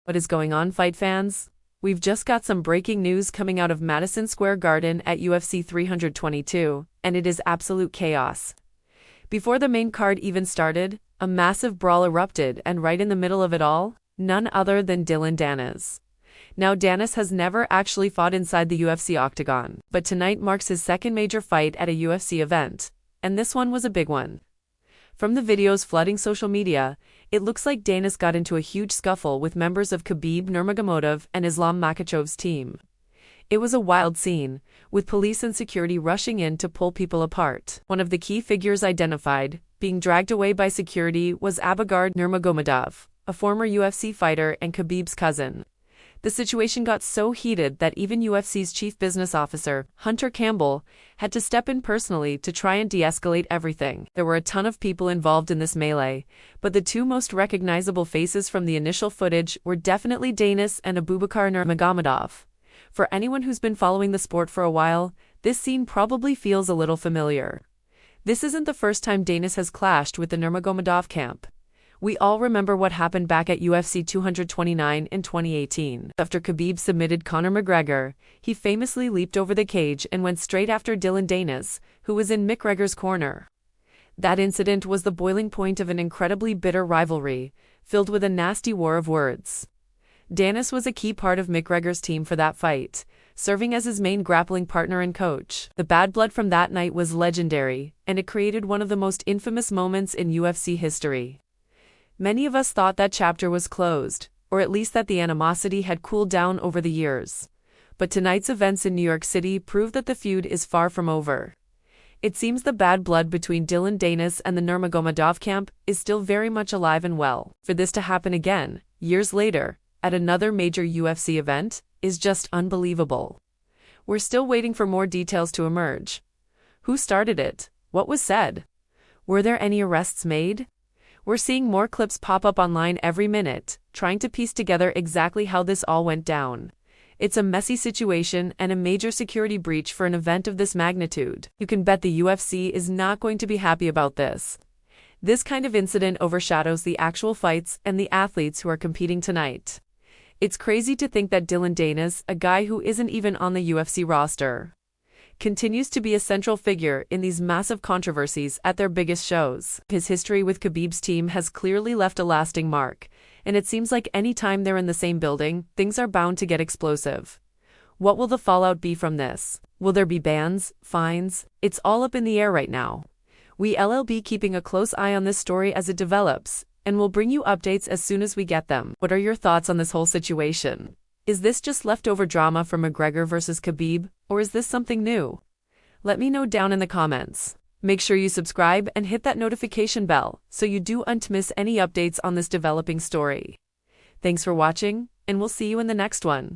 What is going on, fight fans? We've just got some breaking news coming out of Madison Square Garden at UFC 322, and it is absolute chaos. Before the main card even started, a massive brawl erupted, and right in the middle of it all, none other than Dillon Danis. Now, Danis has never actually fought inside the UFC octagon, but tonight marks his second major fight at a UFC event, and this one was a big one. From the videos flooding social media, it looks like Danis got into a huge scuffle with members of Khabib Nurmagomedov and Islam Makhachev's team. It was a wild scene, with police and security rushing in to pull people apart. One of the key figures identified, being dragged away by security, was Nurmagomedov, a former UFC fighter and Khabib's cousin. The situation got so heated that even UFC's chief business officer, Hunter Campbell, had to step in personally to try and de-escalate everything. There were a ton of people involved in this melee, but the two most recognizable faces from the initial footage were definitely Danis and Nurmagomedov. For anyone who's been following the sport for a while, this scene probably feels a little familiar. This isn't the first time Danis has clashed with the Nurmagomedov camp. We all remember what happened back at UFC 229 in 2018. After Khabib submitted Conor McGregor, he famously leaped over the cage and went straight after Dillon Danis, who was in McGregor's corner. That incident was the boiling point of an incredibly bitter rivalry, filled with a nasty war of words. Danis was a key part of McGregor's team for that fight, serving as his main grappling partner and coach. The bad blood from that night was legendary, and it created one of the most infamous moments in UFC history. Many of us thought that chapter was closed, or at least that the animosity had cooled down over the years. But tonight's events in New York City prove that the feud is far from over. It seems the bad blood between Dillon Danis and the Nurmagomedov camp is still very much alive and well. For this to happen again, years later, at another major UFC event, is just unbelievable. We're still waiting for more details to emerge. Who started it? What was said? Were there any arrests made? We're seeing more clips pop up online every minute, trying to piece together exactly how this all went down. It's a messy situation and a major security breach for an event of this magnitude. You can bet the UFC is not going to be happy about this. This kind of incident overshadows the actual fights and the athletes who are competing tonight. It's crazy to think that Dillon Danis, a guy who isn't even on the UFC roster, continues to be a central figure in these massive controversies at their biggest shows. His history with Khabib's team has clearly left a lasting mark, and it seems like any time they're in the same building, things are bound to get explosive. What will the fallout be from this? Will there be bans, fines? It's all up in the air right now. We'll be keeping a close eye on this story as it develops, and we'll bring you updates as soon as we get them. What are your thoughts on this whole situation? Is this just leftover drama from McGregor versus Khabib, or is this something new? Let me know down in the comments. Make sure you subscribe and hit that notification bell so you don't miss any updates on this developing story. Thanks for watching, and we'll see you in the next one.